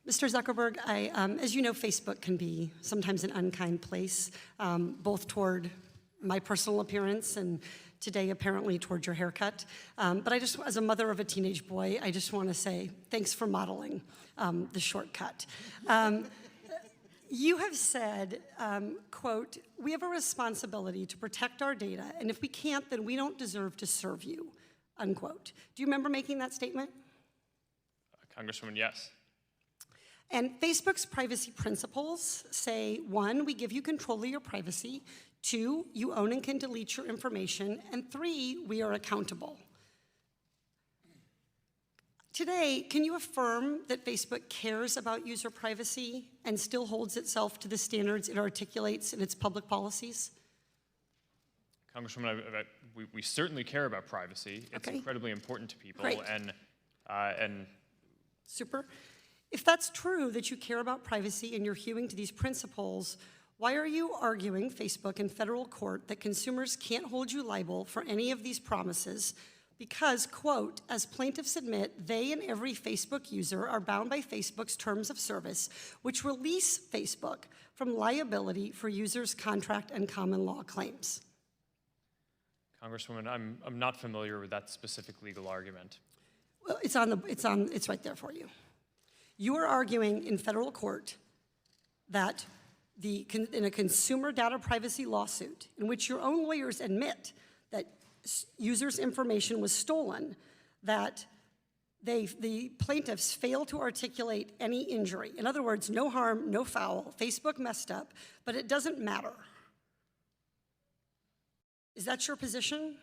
Mr. Zuckerberg, as you know, Facebook can be sometimes an unkind place, both toward my personal appearance and today apparently toward your haircut. But I just, as a mother of a teenage boy, I just want to say thanks for modeling the shortcut. You have said, quote, "We have a responsibility to protect our data, and if we can't, then we don't deserve to serve you," unquote. Do you remember making that statement? Congresswoman, yes. And Facebook's privacy principles say, 1, we give you control of your privacy, 2, you own and can delete your information, and 3, we are accountable. Today, can you affirm that Facebook cares about user privacy and still holds itself to the standards it articulates in its public policies? Congresswoman, we certainly care about privacy. It's incredibly important to people. Great. And Super. If that's true that you care about privacy and you're hewing to these principles, why are you arguing, Facebook, in federal court that consumers can't hold you liable for any of these promises because, quote, as plaintiffs admit, they and every Facebook user are bound by Facebook's terms of service, which release Facebook from liability for users' contract and common law claims? Congresswoman, I'm not familiar with that specific legal argument. Well, it's right there for you. You are arguing in federal court that in a consumer data privacy lawsuit in which your own lawyers admit that users' information was stolen, that the plaintiffs failed to articulate any injury. In other words, no harm, no foul. Facebook messed up, but it doesn't matter. Is that your position?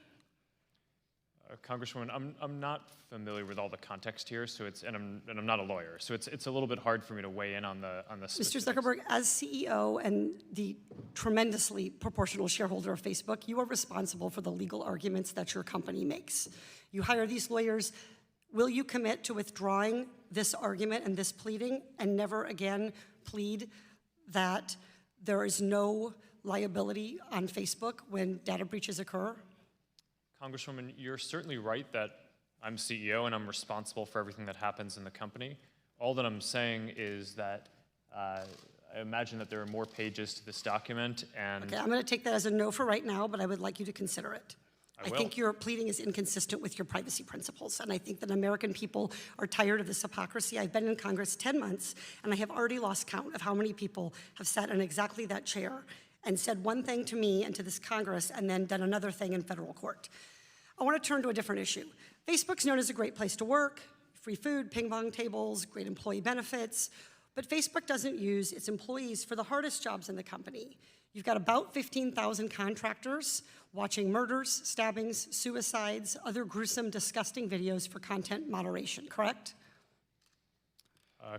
Congresswoman, I'm not familiar with all the context here, so and I'm not a lawyer, so it's a little bit hard for me to weigh in on the specifics. Mr. Zuckerberg, as CEO and the tremendously proportional shareholder of Facebook, you are responsible for the legal arguments that your company makes. You hire these lawyers. Will you commit to withdrawing this argument and this pleading and never again plead that there is no liability on Facebook when data breaches occur? Congresswoman, you're certainly right that I'm CEO and I'm responsible for everything that happens in the company. All that I'm saying is that I imagine that there are more pages to this document and— Okay, I'm going to take that as a no for right now, but I would like you to consider it. I think your pleading is inconsistent with your privacy principles, and I think that American people are tired of this hypocrisy. I've been in Congress 10 months, and I have already lost count of how many people have sat in exactly that chair and said one thing to me and to this Congress and then done another thing in federal court. I want to turn to a different issue. Facebook's known as a great place to work, free food, ping pong tables, great employee benefits, but Facebook doesn't use its employees for the hardest jobs in the company. You've got about 15,000 contractors watching murders, stabbings, suicides, other gruesome, disgusting videos for content moderation, correct?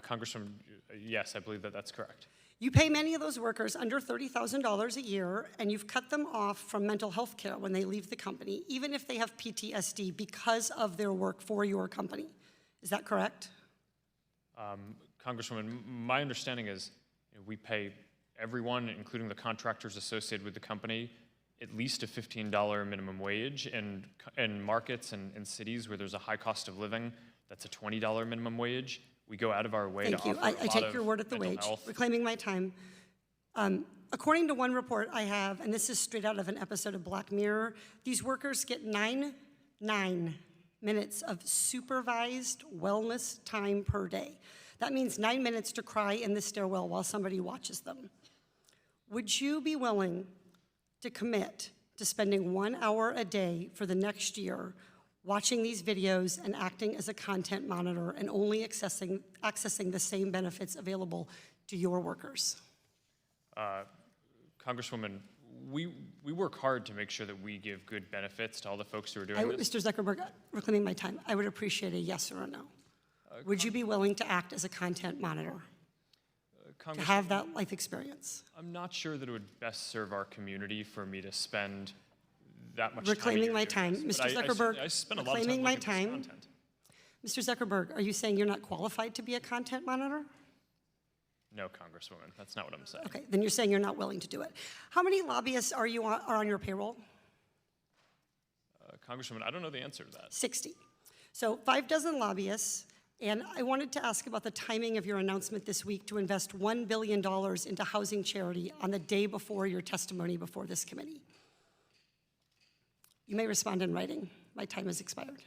Congresswoman, yes, I believe that that's correct. You pay many of those workers under $30,000 a year, and you've cut them off from mental health care when they leave the company, even if they have PTSD because of their work for your company. Is that correct? Congresswoman, my understanding is we pay everyone, including the contractors associated with the company, at least a $15 minimum wage. In markets and cities where there's a high cost of living, that's a $20 minimum wage. We go out of our way to offer a lot of I take your word at the wage. Reclaiming my time. According to one report I have, and this is straight out of an episode of Black Mirror, these workers get 9 minutes of supervised wellness time per day. That means 9 minutes to cry in the stairwell while somebody watches them. Would you be willing to commit to spending 1 hour a day for the next year watching these videos and acting as a content monitor and only accessing the same benefits available to your workers? Congresswoman, we work hard to make sure that we give good benefits to all the folks who are doing this. Mr. Zuckerberg, reclaiming my time, I would appreciate a yes or a no. Would you be willing to act as a content monitor? To have that life experience? I'm not sure that it would best serve our community for me to spend that much reclaiming my time. Mr. Zuckerberg, I spend a lot of time my looking at this time. content. Mr. Zuckerberg, are you saying you're not qualified to be a content monitor? No, Congresswoman, that's not what I'm saying. Okay, then you're saying you're not willing to do it. How many lobbyists are on your payroll? Congresswoman, I don't know the answer to that. 60. So 6 lobbyists And I wanted to ask about the timing of your announcement this week to invest $1 billion into housing charity on the day before your testimony before this committee. You may respond in writing. My time has expired.